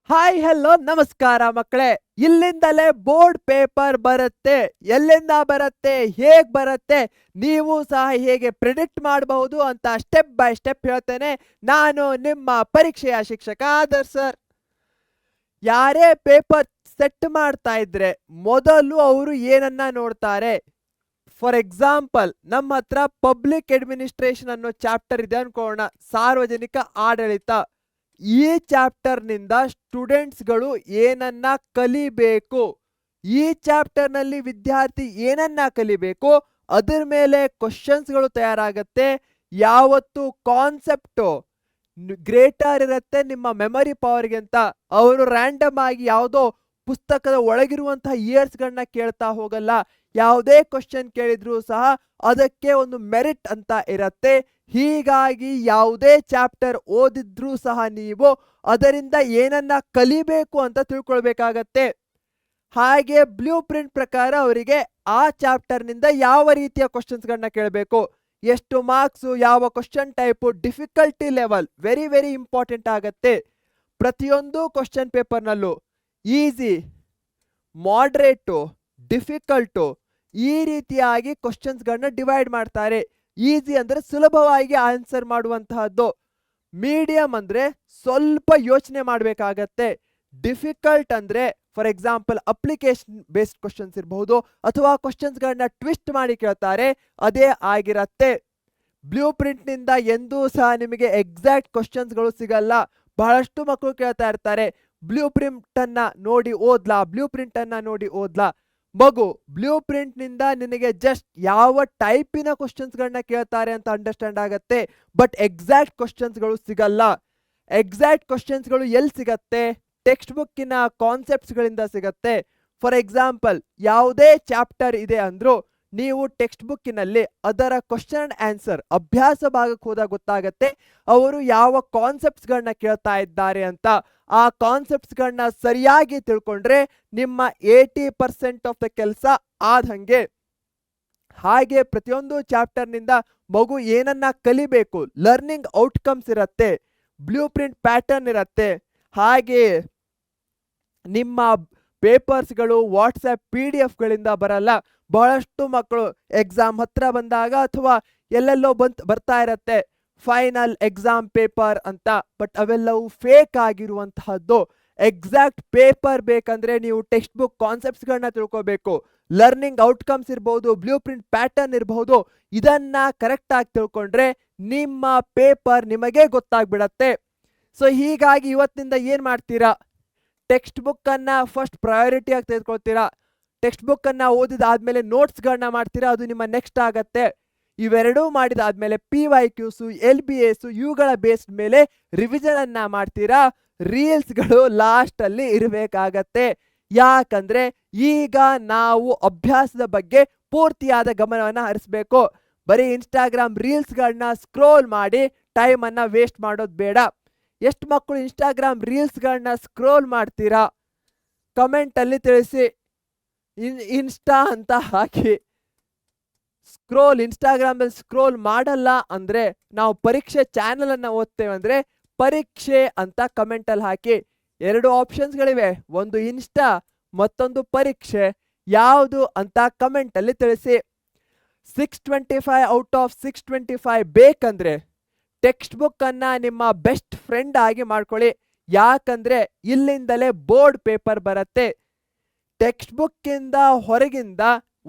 Hi hello ನಮಸ್ಕಾರ ಮಕ್ಕಳೇ. ಇಲ್ಲಿಂದಲೇ ಬೋರ್ಡ್ ಪೇಪರ್ ಬರುತ್ತೆ. ಎಲ್ಲಿಂದ ಬರುತ್ತೆ, ಹೇಗ್ ಬರುತ್ತೆ, ನೀವು ಸಹ ಹೇಗೆ ಪ್ರಿಡಿಕ್ಟ್ ಮಾಡಬಹುದು ಅಂತ ಸ್ಟೆಪ್ ಬೈ ಸ್ಟೆಪ್ ಹೇಳ್ತೇನೆ. ನಾನು ನಿಮ್ಮ ಪರೀಕ್ಷೆಯ ಶಿಕ್ಷಕ ಆದರ್ಶ್ ಸರ್. ಯಾರೇ ಪೇಪರ್ ಸೆಟ್ ಮಾಡ್ತಾ ಇದ್ರೆ ಮೊದಲು ಅವರು ಏನನ್ನ ನೋಡ್ತಾರೆ? ಫಾರ್ ಎಕ್ಸಾಂಪಲ್, ನಮ್ಮ ಹತ್ರ ಪಬ್ಲಿಕ್ ಅಡ್ಮಿನಿಸ್ಟ್ರೇಷನ್ ಅನ್ನೋ ಚಾಪ್ಟರ್ ಇದೆ ಅನ್ಕೋಣ, ಸಾರ್ವಜನಿಕ ಆಡಳಿತ. ಈ ಚಾಪ್ಟರ್ ನಿಂದ ಸ್ಟೂಡೆಂಟ್ಸ್ಗಳು ಏನನ್ನ ಕಲಿಬೇಕು, ಈ ಚಾಪ್ಟರ್ ನಲ್ಲಿ ವಿದ್ಯಾರ್ಥಿ ಏನನ್ನ ಕಲಿಬೇಕು, ಅದರ ಮೇಲೆ ಕ್ವಶನ್ಸ್ಗಳು ತಯಾರಾಗತ್ತೆ. ಯಾವತ್ತು ಕಾನ್ಸೆಪ್ಟ್ ಗ್ರೇಟರ್ ಇರುತ್ತೆ ನಿಮ್ಮ ಮೆಮೊರಿ ಪವರ್ಗಿಂತ, ಅವರು ರ್ಯಾಂಡಮ್ ಆಗಿ ಯಾವುದೋ ಪುಸ್ತಕದ ಒಳಗಿರುವಂತಹ ಇಯರ್ಸ್ಗಳನ್ನ ಕೇಳ್ತಾ ಹೋಗಲ್ಲ. ಯಾವುದೇ ಕ್ವಶನ್ ಕೇಳಿದ್ರು ಸಹ ಅದಕ್ಕೆ ಒಂದು ಮೆರಿಟ್ ಅಂತ ಇರತ್ತೆ. ಹೀಗಾಗಿ ಯಾವುದೇ ಚಾಪ್ಟರ್ ಓದಿದ್ರೂ ಸಹ ನೀವು ಅದರಿಂದ ಏನನ್ನ ಕಲಿಬೇಕು ಅಂತ ತಿಳ್ಕೊಳ್ಬೇಕಾಗತ್ತೆ. ಹಾಗೆ ಬ್ಲೂ ಪ್ರಿಂಟ್ ಪ್ರಕಾರ ಅವರಿಗೆ ಆ ಚಾಪ್ಟರ್ ನಿಂದ ಯಾವ ರೀತಿಯ ಕ್ವಶನ್ಸ್ಗಳನ್ನ ಕೇಳಬೇಕು, ಎಷ್ಟು ಮಾರ್ಕ್ಸು, ಯಾವ question type, difficulty level very very important ಆಗತ್ತೆ. ಪ್ರತಿಯೊಂದು ಕ್ವಶನ್ ಪೇಪರ್ನಲ್ಲೂ ಈಸಿ, ಮಾಡ್ರೇಟು, ಡಿಫಿಕಲ್ಟು ಈ ರೀತಿಯಾಗಿ ಕ್ವಶನ್ಸ್ಗಳನ್ನ ಡಿವೈಡ್ ಮಾಡ್ತಾರೆ. ಈಸಿ ಅಂದ್ರೆ ಸುಲಭವಾಗಿ ಆನ್ಸರ್ ಮಾಡುವಂತಹದ್ದು, ಮೀಡಿಯಂ ಅಂದ್ರೆ ಸ್ವಲ್ಪ ಯೋಚನೆ ಮಾಡಬೇಕಾಗತ್ತೆ, ಡಿಫಿಕಲ್ಟ್ ಅಂದ್ರೆ for example application based questions ಇರಬಹುದು ಅಥವಾ ಕ್ವಶನ್ಸ್ಗಳನ್ನ ಟ್ವಿಸ್ಟ್ ಮಾಡಿ ಕೇಳ್ತಾರೆ, ಅದೇ ಆಗಿರತ್ತೆ. ಬ್ಲೂ ಪ್ರಿಂಟ್ ನಿಂದ ಎಂದೂ ಸಹ ನಿಮಗೆ ಎಕ್ಸಾಕ್ಟ್ ಕ್ವಶನ್ಸ್ಗಳು ಸಿಗಲ್ಲ. ಬಹಳಷ್ಟು ಮಕ್ಕಳು ಕೇಳ್ತಾ ಇರ್ತಾರೆ, ಬ್ಲೂ ಪ್ರಿಂಟ್ ಅನ್ನ ನೋಡಿ ಓದ್ಲಾ, ಬ್ಲೂ ಪ್ರಿಂಟ್ ಅನ್ನ ನೋಡಿ ಓದ್ಲಾ. ಮಗು, ಬ್ಲೂ ಪ್ರಿಂಟ್ ನಿಂದ ನಿನಗೆ ಜಸ್ಟ್ ಯಾವ ಟೈಪಿನ ಕ್ವಶನ್ಸ್ಗಳನ್ನ ಕೇಳ್ತಾರೆ ಅಂತ ಅಂಡರ್ಸ್ಟ್ಯಾಂಡ್ ಆಗತ್ತೆ, ಬಟ್ ಎಕ್ಸಾಕ್ಟ್ ಕ್ವಶನ್ಸ್ಗಳು ಸಿಗಲ್ಲ. ಎಕ್ಸಾಕ್ಟ್ ಕ್ವಶನ್ಸ್ಗಳು ಎಲ್ಲಿ ಸಿಗತ್ತೆ? ಟೆಕ್ಸ್ಟ್ ಬುಕ್ಕಿನ ಕಾನ್ಸೆಪ್ಟ್ಸ್ಗಳಿಂದ ಸಿಗತ್ತೆ. ಫಾರ್ ಎಕ್ಸಾಂಪಲ್, ಯಾವುದೇ ಚಾಪ್ಟರ್ ಇದೆ ಅಂದ್ರೂ ನೀವು ಟೆಕ್ಸ್ಟ್ ಬುಕ್ಕಿನಲ್ಲಿ ಅದರ ಕ್ವಶನ್ ಅಂಡ್ ಆನ್ಸರ್ ಅಭ್ಯಾಸ ಭಾಗಕ್ಕೆ ಹೋದಾಗ ಗೊತ್ತಾಗತ್ತೆ ಅವರು ಯಾವ ಕಾನ್ಸೆಪ್ಟ್ಸ್ಗಳನ್ನ ಕೇಳ್ತಾ ಇದ್ದಾರೆ ಅಂತ. ಆ ಕಾನ್ಸೆಪ್ಟ್ಸ್ಗಳನ್ನ ಸರಿಯಾಗಿ ತಿಳ್ಕೊಂಡ್ರೆ ನಿಮ್ಮ 80% ಆಫ್ ದ ಕೆಲಸ ಆದಂಗೆ. ಹಾಗೆ ಪ್ರತಿಯೊಂದು ಚಾಪ್ಟರ್ ನಿಂದ ಮಗು ಏನನ್ನ ಕಲಿಬೇಕು, ಲರ್ನಿಂಗ್ ಔಟ್ಕಮ್ಸ್ ಇರತ್ತೆ, ಬ್ಲೂ ಪ್ರಿಂಟ್ ಪ್ಯಾಟರ್ನ್ ಇರತ್ತೆ. ಹಾಗೆ ನಿಮ್ಮ ಪೇಪರ್ಸ್ಗಳು ವಾಟ್ಸ್ಆ್ಯಪ್ PDF ಗಳಿಂದ ಬರಲ್ಲ. ಬಹಳಷ್ಟು ಮಕ್ಕಳು ಎಕ್ಸಾಮ್ ಹತ್ರ ಬಂದಾಗ ಅಥವಾ ಎಲ್ಲೆಲ್ಲೋ ಬರ್ತಾ ಇರತ್ತೆ ಫೈನಲ್ ಎಕ್ಸಾಮ್ ಪೇಪರ್ ಅಂತ, ಬಟ್ ಅವೆಲ್ಲವೂ ಫೇಕ್ ಆಗಿರುವಂತಹದ್ದು. ಎಕ್ಸಾಕ್ಟ್ ಪೇಪರ್ ಬೇಕಂದ್ರೆ ನೀವು ಟೆಕ್ಸ್ಟ್ ಬುಕ್ ಕಾನ್ಸೆಪ್ಟ್ಸ್ಗಳನ್ನ ತಿಳ್ಕೋಬೇಕು, ಲರ್ನಿಂಗ್ ಔಟ್ಕಮ್ಸ್ ಇರಬಹುದು, ಬ್ಲೂ ಪ್ರಿಂಟ್ ಪ್ಯಾಟರ್ನ್ ಇರಬಹುದು. ಇದನ್ನ ಕರೆಕ್ಟ್ ಆಗಿ ತಿಳ್ಕೊಂಡ್ರೆ ನಿಮ್ಮ ಪೇಪರ್ ನಿಮಗೆ ಗೊತ್ತಾಗ್ಬಿಡತ್ತೆ. ಸೊ ಹೀಗಾಗಿ ಇವತ್ತಿನಿಂದ ಏನ್ ಮಾಡ್ತೀರಾ, ಟೆಕ್ಸ್ಟ್ ಬುಕ್ ಅನ್ನ ಫಸ್ಟ್ ಪ್ರಯಾರಿಟಿ ಆಗಿ ತೆಗೆದುಕೊಳ್ತೀರಾ. ಟೆಕ್ಸ್ಟ್ ಬುಕ್ ಅನ್ನ ಓದಿದಾದ್ಮೇಲೆ ನೋಟ್ಸ್ಗಳನ್ನ ಮಾಡ್ತೀರಾ, ಅದು ನಿಮ್ಮ ನೆಕ್ಸ್ಟ್ ಆಗತ್ತೆ. ಇವೆರಡೂ ಮಾಡಿದಾದ್ಮೇಲೆ PYQs, LBAs ಇವುಗಳ ಬೇಸ್ಡ್ ಮೇಲೆ ರಿವಿಷನ್ ಅನ್ನ ಮಾಡ್ತೀರಾ. ರೀಲ್ಸ್ಗಳು ಲಾಸ್ಟ್ ಅಲ್ಲಿ ಇರಬೇಕಾಗತ್ತೆ. ಯಾಕಂದ್ರೆ ಈಗ ನಾವು ಅಭ್ಯಾಸದ ಬಗ್ಗೆ ಪೂರ್ತಿಯಾದ ಗಮನವನ್ನ ಹರಿಸಬೇಕು. ಬರೀ ಇನ್ಸ್ಟಾಗ್ರಾಮ್ ರೀಲ್ಸ್ಗಳನ್ನ ಸ್ಕ್ರೋಲ್ ಮಾಡಿ ಟೈಮ್ ಅನ್ನ ವೇಸ್ಟ್ ಮಾಡೋದು ಬೇಡ. ಎಷ್ಟು ಮಕ್ಕಳು ಇನ್ಸ್ಟಾಗ್ರಾಮ್ ರೀಲ್ಸ್ಗಳನ್ನ ಸ್ಕ್ರೋಲ್ ಮಾಡ್ತೀರಾ? ಕಮೆಂಟ್ ಅಲ್ಲಿ ತಿಳಿಸಿ. ಇನ್ಸ್ಟಾ ಅಂತ ಹಾಕಿ. ಇನ್ಸ್ಟಾಗ್ರಾಮ್ ಅಲ್ಲಿ ಸ್ಕ್ರೋಲ್ ಮಾಡಲ್ಲ ಅಂದ್ರೆ ನಾವು ಪರೀಕ್ಷೆ ಚಾನೆಲ್ ಅನ್ನ ಓದ್ತೇವೆ ಅಂದ್ರೆ ಪರೀಕ್ಷೆ ಅಂತ ಕಮೆಂಟ್ ಅಲ್ಲಿ ಹಾಕಿ. 2 ಆಪ್ಷನ್ಸ್ಗಳಿವೆ, ಒಂದು ಇನ್ಸ್ಟಾ ಮತ್ತೊಂದು ಪರೀಕ್ಷೆ. ಯಾವುದು ಅಂತ ಕಮೆಂಟ್ ಅಲ್ಲಿ ತಿಳಿಸಿ. 625 ಔಟ್ ಆಫ್ 625 ಬೇಕಂದ್ರೆ ಟೆಕ್ಸ್ಟ್ ಬುಕ್ ಅನ್ನ ನಿಮ್ಮ ಬೆಸ್ಟ್ ಫ್ರೆಂಡ್ ಆಗಿ ಮಾಡ್ಕೊಳ್ಳಿ. ಯಾಕಂದ್ರೆ ಇಲ್ಲಿಂದಲೇ ಬೋರ್ಡ್ ಪೇಪರ್ ಬರುತ್ತೆ. ಟೆಕ್ಸ್ಟ್ ಬುಕ್ ಇಂದ ಹೊರಗಿಂದ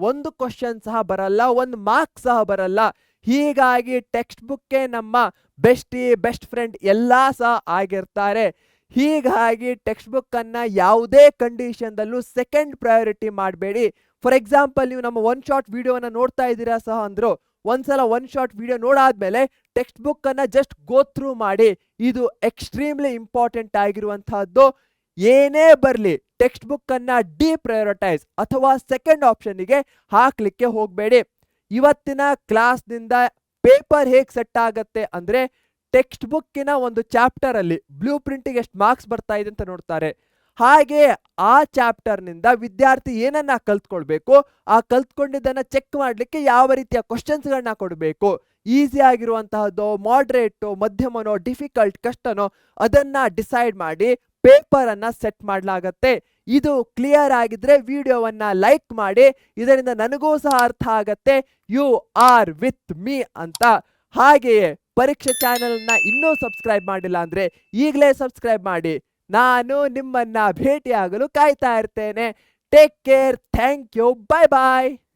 ಒಂದು ಕ್ವಶನ್ ಸಹ ಬರಲ್ಲ, ಒಂದು ಮಾರ್ಕ್ಸ್ ಸಹ ಬರಲ್ಲ. ಹೀಗಾಗಿ ಟೆಕ್ಸ್ಟ್ ಬುಕ್ಕೇ ನಮ್ಮ ಬೆಸ್ಟ್ ಫ್ರೆಂಡ್ ಎಲ್ಲಾ ಸಹ ಆಗಿರ್ತಾರೆ. ಹೀಗಾಗಿ ಟೆಕ್ಸ್ಟ್ ಬುಕ್ ಅನ್ನ ಯಾವುದೇ ಕಂಡೀಷನ್ದಲ್ಲೂ ಸೆಕೆಂಡ್ ಪ್ರಯಾರಿಟಿ ಮಾಡಬೇಡಿ. ಫಾರ್ ಎಕ್ಸಾಂಪಲ್, ನೀವು ನಮ್ಮ ಒನ್ ಶಾಟ್ ವಿಡಿಯೋನ ನೋಡ್ತಾ ಇದ್ದೀರಾ ಸಹ ಅಂದ್ರು, ಒಂದ್ಸಲ ಒನ್ ಶಾಟ್ ವಿಡಿಯೋ ನೋಡಾದ್ಮೇಲೆ ಟೆಕ್ಸ್ಟ್ ಬುಕ್ ಅನ್ನ ಜಸ್ಟ್ ಗೋ ಥ್ರೂ ಮಾಡಿ. ಇದು ಎಕ್ಸ್ಟ್ರೀಮ್ಲಿ ಇಂಪಾರ್ಟೆಂಟ್ ಆಗಿರುವಂತಹದ್ದು. ಏನೇ ಬರಲಿ ಟೆಕ್ಸ್ಟ್ ಬುಕ್ ಅನ್ನ ಡಿಪ್ರಯಾರಿಟೈಸ್ ಅಥವಾ ಸೆಕೆಂಡ್ ಆಪ್ಷನ್ಗೆ ಹಾಕ್ಲಿಕ್ಕೆ ಹೋಗಬೇಡಿ. ಇವತ್ತಿನ ಕ್ಲಾಸ್ನಿಂದ ಪೇಪರ್ ಹೇಗೆ ಸೆಟ್ ಆಗತ್ತೆ ಅಂದ್ರೆ, ಟೆಕ್ಸ್ಟ್ ಬುಕ್ಕಿನ ಒಂದು ಚಾಪ್ಟರ್ ಅಲ್ಲಿ ಬ್ಲೂ ಪ್ರಿಂಟಿಗೆ ಎಷ್ಟು ಮಾರ್ಕ್ಸ್ ಬರ್ತಾ ಇದೆ ಅಂತ ನೋಡ್ತಾರೆ. ಹಾಗೆ ಆ ಚಾಪ್ಟರ್ ನಿಂದ ವಿದ್ಯಾರ್ಥಿ ಏನನ್ನ ಕಲ್ತ್ಕೊಳ್ಬೇಕು, ಆ ಕಲ್ತ್ಕೊಂಡಿದ್ದನ್ನ ಚೆಕ್ ಮಾಡ್ಲಿಕ್ಕೆ ಯಾವ ರೀತಿಯ ಕ್ವಶನ್ಸ್ಗಳನ್ನ ಕೊಡಬೇಕು, ಈಸಿ ಆಗಿರುವಂತಹದ್ದು, ಮಾಡ್ರೇಟು, ಮಧ್ಯಮನೋ, ಡಿಫಿಕಲ್ಟ್, ಕಷ್ಟನೋ ಅದನ್ನ ಡಿಸೈಡ್ ಮಾಡಿ ಪೇಪರ್ ಅನ್ನ ಸೆಟ್ ಮಾಡಲಾಗತ್ತೆ. ಇದು ಕ್ಲಿಯರ್ ಆಗಿದ್ರೆ ವಿಡಿಯೋವನ್ನ ಲೈಕ್ ಮಾಡಿ, ಇದರಿಂದ ನನಗೂ ಸಹ ಅರ್ಥ ಆಗತ್ತೆ ಯು ಆರ್ ವಿತ್ ಮೀ ಅಂತ. ಹಾಗೆಯೇ ಪರೀಕ್ಷೆ ಚಾನೆಲ್ ನ ಇನ್ನೂ ಸಬ್ಸ್ಕ್ರೈಬ್ ಮಾಡಿಲ್ಲ ಅಂದ್ರೆ ಈಗಲೇ ಸಬ್ಸ್ಕ್ರೈಬ್ ಮಾಡಿ. ನಾನು ನಿಮ್ಮನ್ನ ಭೇಟಿಯಾಗಲು ಕಾಯ್ತಾ ಇರ್ತೇನೆ. Take care, thank you, bye bye.